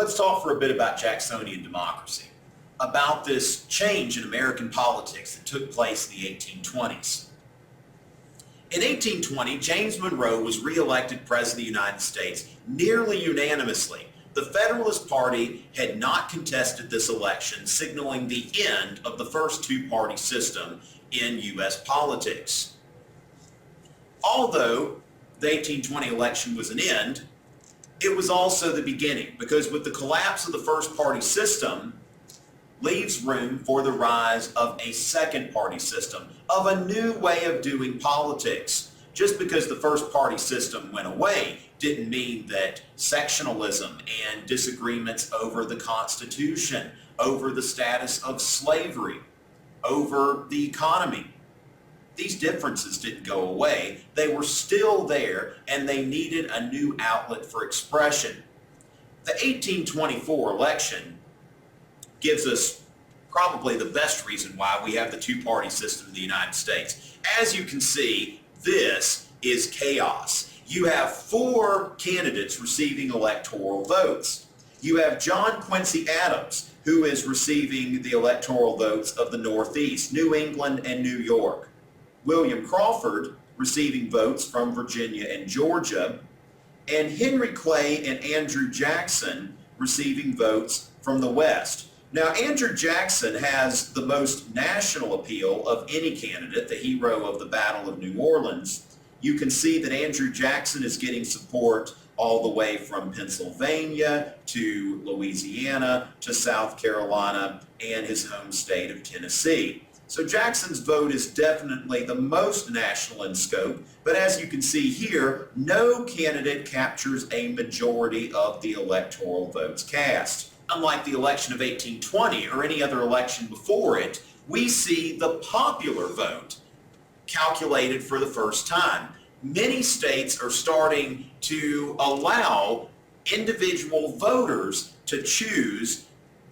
Let's talk for a bit about Jacksonian democracy, about this change in American politics that took place in the 1820s. In 1820, James Monroe was re-elected President of the United States nearly unanimously. The Federalist Party had not contested this election, signaling the end of the first two-party system in U.S. politics. Although the 1820 election was an end, it was also the beginning, because with the collapse of the first-party system, leaves room for the rise of a second-party system, of a new way of doing politics. Just because the first-party system went away didn't mean that sectionalism and disagreements over the Constitution, over the status of slavery, over the economy, these differences didn't go away. They were still there, and they needed a new outlet for expression. The 1824 election gives us probably the best reason why we have the two-party system in the United States. As you can see, this is chaos. You have 4 candidates receiving electoral votes. You have John Quincy Adams, who is receiving the electoral votes of the Northeast, New England and New York. William Crawford receiving votes from Virginia and Georgia, and Henry Clay and Andrew Jackson receiving votes from the West. Now, Andrew Jackson has the most national appeal of any candidate, the hero of the Battle of New Orleans. You can see that Andrew Jackson is getting support all the way from Pennsylvania to Louisiana to South Carolina and his home state of Tennessee. So Jackson's vote is definitely the most national in scope, but as you can see here, no candidate captures a majority of the electoral votes cast. Unlike the election of 1820 or any other election before it, we see the popular vote calculated for the first time. Many states are starting to allow individual voters to choose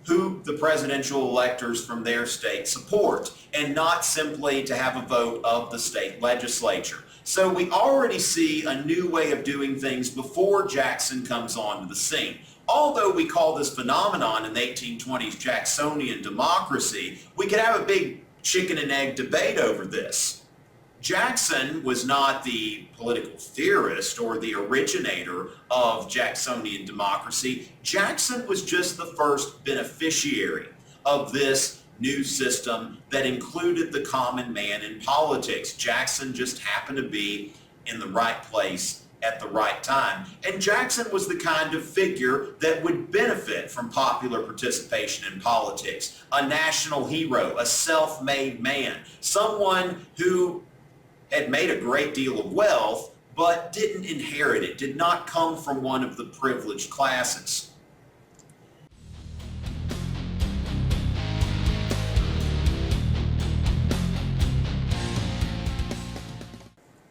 who the presidential electors from their state support, and not simply to have a vote of the state legislature. So we already see a new way of doing things before Jackson comes onto the scene. Although we call this phenomenon in the 1820s Jacksonian democracy, we could have a big chicken and egg debate over this. Jackson was not the political theorist or the originator of Jacksonian democracy. Jackson was just the first beneficiary of this new system that included the common man in politics. Jackson just happened to be in the right place at the right time. And Jackson was the kind of figure that would benefit from popular participation in politics. A national hero, a self-made man, someone who had made a great deal of wealth, but didn't inherit it, did not come from one of the privileged classes.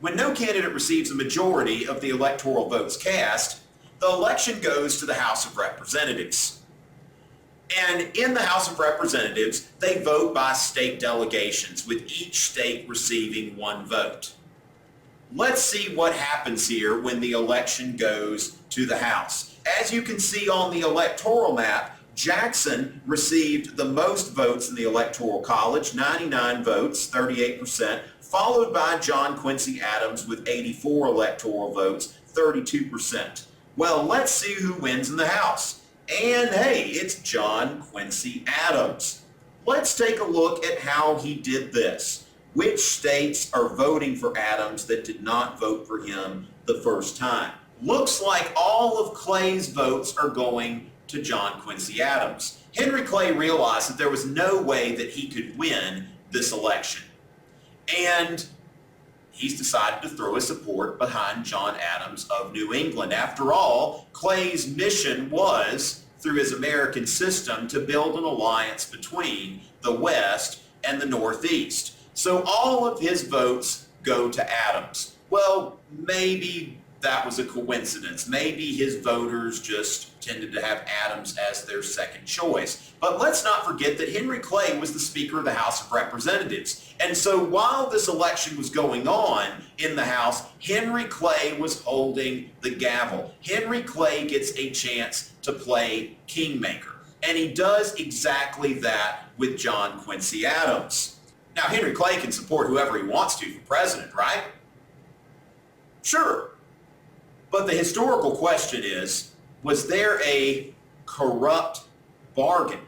When no candidate receives a majority of the electoral votes cast, the election goes to the House of Representatives. And in the House of Representatives, they vote by state delegations, with each state receiving 1 vote. Let's see what happens here when the election goes to the House. As you can see on the electoral map, Jackson received the most votes in the Electoral College, 99 votes, 38%, followed by John Quincy Adams with 84 electoral votes, 32%. Well, let's see who wins in the House. And hey, it's John Quincy Adams. Let's take a look at how he did this. Which states are voting for Adams that did not vote for him the first time? Looks like all of Clay's votes are going to John Quincy Adams. Henry Clay realized that there was no way that he could win this election. And he's decided to throw his support behind John Adams of New England. After all, Clay's mission was, through his American system, to build an alliance between the West and the Northeast. So all of his votes go to Adams. Well, maybe that was a coincidence. Maybe his voters just tended to have Adams as their second choice. But let's not forget that Henry Clay was the Speaker of the House of Representatives. And so while this election was going on in the House, Henry Clay was holding the gavel. Henry Clay gets a chance to play kingmaker. And he does exactly that with John Quincy Adams. Now, Henry Clay can support whoever he wants to for president, right? Sure. But the historical question is, was there a corrupt bargain?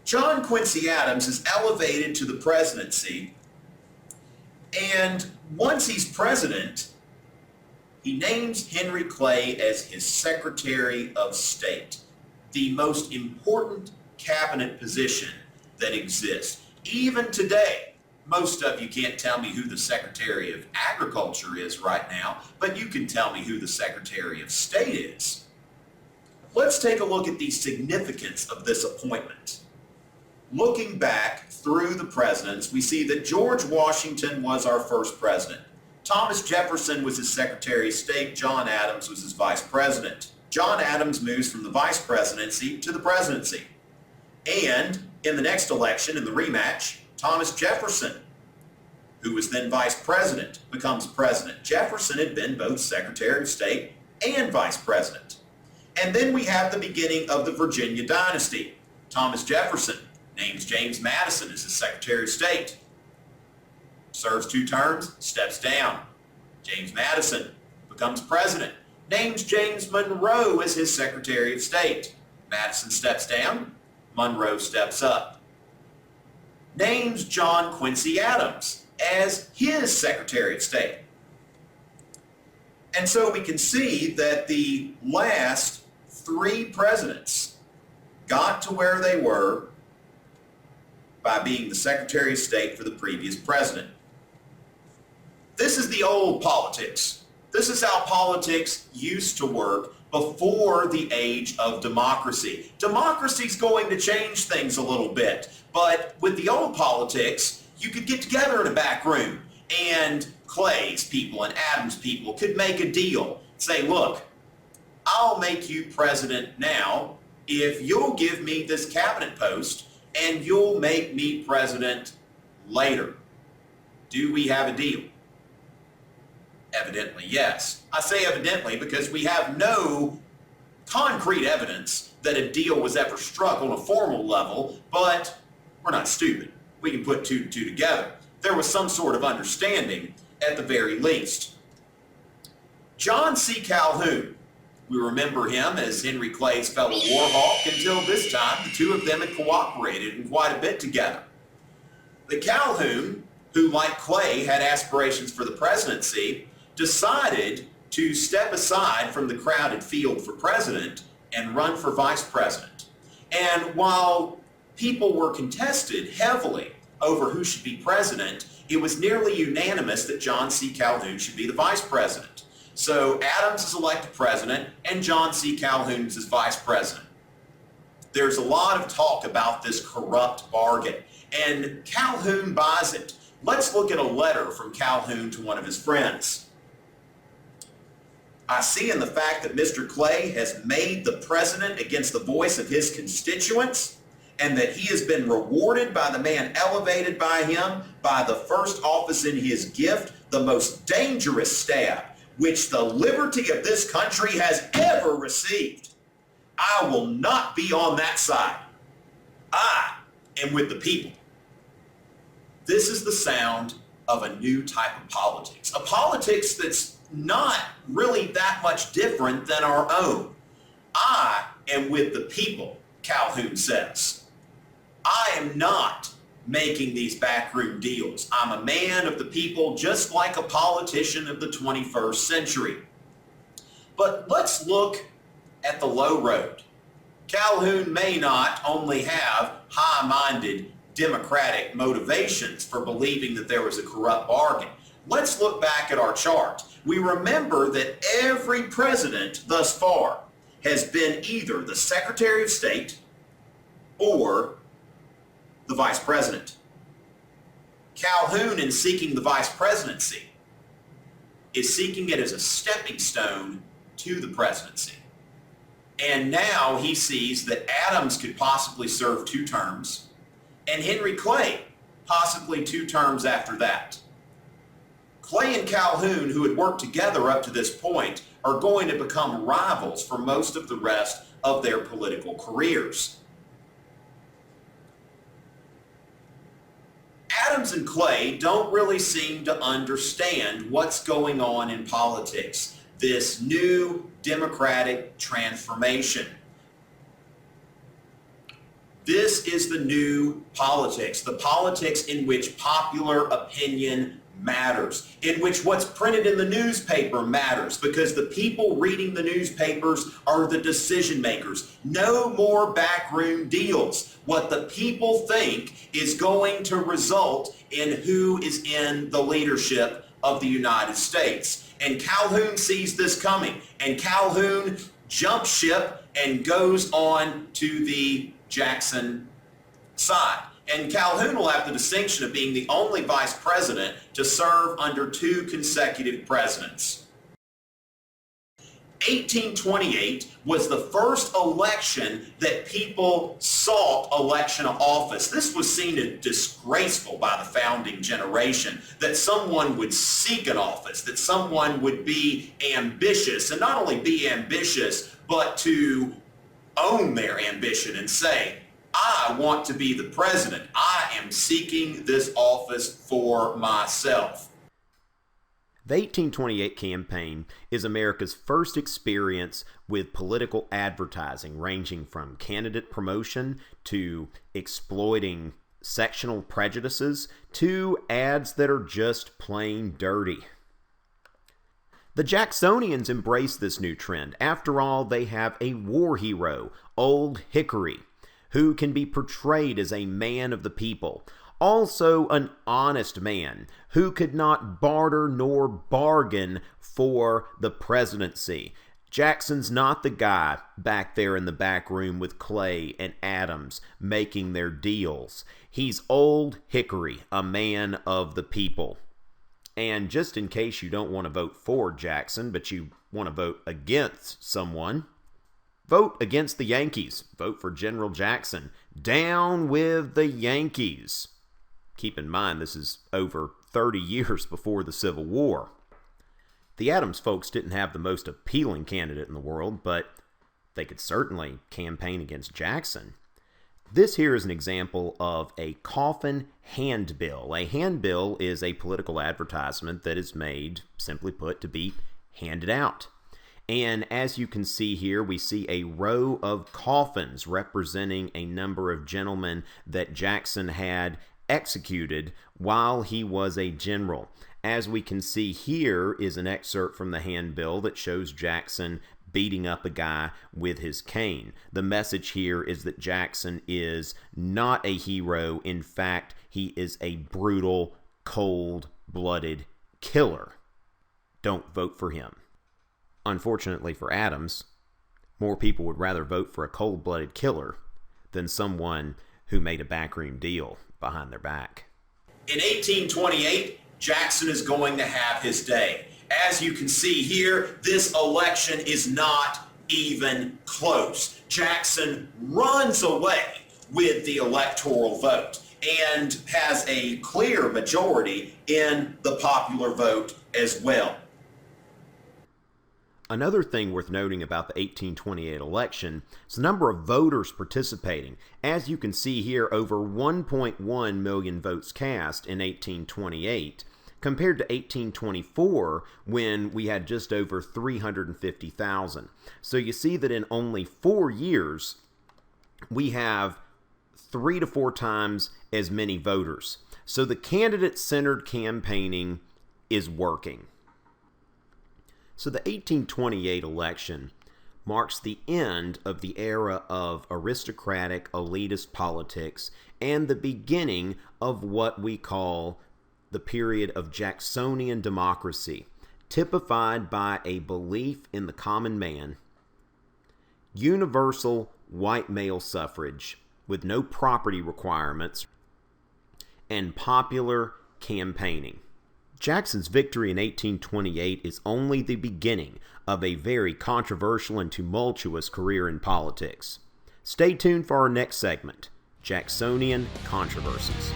John Quincy Adams is elevated to the presidency, and once he's president, he names Henry Clay as his Secretary of State, the most important cabinet position that exists. Even today, most of you can't tell me who the Secretary of Agriculture is right now, but you can tell me who the Secretary of State is. Let's take a look at the significance of this appointment. Looking back through the presidents, we see that George Washington was our first president. Thomas Jefferson was his Secretary of State. John Adams was his vice president. John Adams moves from the vice presidency to the presidency. And in the next election, in the rematch, Thomas Jefferson, who was then vice president, becomes president. Jefferson had been both Secretary of State and vice president. And then we have the beginning of the Virginia Dynasty. Thomas Jefferson names James Madison as his Secretary of State. Serves 2 terms, steps down. James Madison becomes president. Names James Monroe as his Secretary of State. Madison steps down. Monroe steps up. Names John Quincy Adams as his Secretary of State. And so we can see that the last 3 presidents got to where they were by being the Secretary of State for the previous president. This is the old politics. This is how politics used to work before the age of democracy. Democracy's going to change things a little bit, but with the old politics, you could get together in a back room and Clay's people and Adams' people could make a deal. Say, look, I'll make you president now if you'll give me this cabinet post and you'll make me president later. Do we have a deal? Evidently, yes. I say evidently because we have no concrete evidence that a deal was ever struck on a formal level, but we're not stupid. We can put 2 and 2 together. There was some sort of understanding at the very least. John C. Calhoun. We remember him as Henry Clay's fellow war hawk. Until this time, the 2 of them had cooperated in quite a bit together. The Calhoun, who like Clay had aspirations for the presidency, decided to step aside from the crowded field for president and run for vice president. And while people were contested heavily over who should be president, it was nearly unanimous that John C. Calhoun should be the vice president. So Adams is elected president and John C. Calhoun is his vice president. There's a lot of talk about this corrupt bargain, and Calhoun buys it. Let's look at a letter from Calhoun to one of his friends. I see in the fact that Mr. Clay has made the president against the voice of his constituents, and that he has been rewarded by the man elevated by him by the first office in his gift, the most dangerous stab which the liberty of this country has ever received. I will not be on that side. I am with the people. This is the sound of a new type of politics, a politics that's not really that much different than our own. I am with the people, Calhoun says. I am not making these backroom deals. I'm a man of the people, just like a politician of the 21st century. But let's look at the low road. Calhoun may not only have high-minded democratic motivations for believing that there was a corrupt bargain. Let's look back at our chart. We remember that every president thus far has been either the Secretary of State or the vice president. Calhoun, in seeking the vice presidency, is seeking it as a stepping stone to the presidency. And now he sees that Adams could possibly serve 2 terms, and Henry Clay possibly 2 terms after that. Clay and Calhoun, who had worked together up to this point, are going to become rivals for most of the rest of their political careers. Adams and Clay don't really seem to understand what's going on in politics, this new democratic transformation. This is the new politics, the politics in which popular opinion matters, in which what's printed in the newspaper matters, because the people reading the newspapers are the decision makers. No more backroom deals. What the people think is going to result in who is in the leadership of the United States. And Calhoun sees this coming, and Calhoun jumps ship and goes on to the Jackson side. And Calhoun will have the distinction of being the only vice president to serve under 2 consecutive presidents. 1828 was the first election that people sought election of office. This was seen as disgraceful by the founding generation, that someone would seek an office, that someone would be ambitious, and not only be ambitious, but to own their ambition and say, I want to be the president. I am seeking this office for myself. The 1828 campaign is America's first experience with political advertising, ranging from candidate promotion to exploiting sectional prejudices to ads that are just plain dirty. The Jacksonians embrace this new trend. After all, they have a war hero, Old Hickory, who can be portrayed as a man of the people, also an honest man who could not barter nor bargain for the presidency. Jackson's not the guy back there in the back room with Clay and Adams making their deals. He's Old Hickory, a man of the people. And just in case you don't want to vote for Jackson, but you want to vote against someone, vote against the Yankees. Vote for General Jackson. Down with the Yankees. Keep in mind, this is over 30 years before the Civil War. The Adams folks didn't have the most appealing candidate in the world, but they could certainly campaign against Jackson. This here is an example of a coffin handbill. A handbill is a political advertisement that is made, simply put, to be handed out. And as you can see here, we see a row of coffins representing a number of gentlemen that Jackson had executed while he was a general. As we can see here is an excerpt from the handbill that shows Jackson beating up a guy with his cane. The message here is that Jackson is not a hero. In fact, he is a brutal, cold-blooded killer. Don't vote for him. Unfortunately for Adams, more people would rather vote for a cold-blooded killer than someone who made a backroom deal behind their back. In 1828, Jackson is going to have his day. As you can see here, this election is not even close. Jackson runs away with the electoral vote and has a clear majority in the popular vote as well. Another thing worth noting about the 1828 election is the number of voters participating. As you can see here, over 1.1 million votes cast in 1828, compared to 1824, when we had just over 350,000. So you see that in only 4 years, we have 3 to 4 times as many voters. So the candidate-centered campaigning is working. So the 1828 election marks the end of the era of aristocratic elitist politics and the beginning of what we call the period of Jacksonian Democracy, typified by a belief in the common man, universal white male suffrage with no property requirements, and popular campaigning. Jackson's victory in 1828 is only the beginning of a very controversial and tumultuous career in politics. Stay tuned for our next segment, Jacksonian Controversies.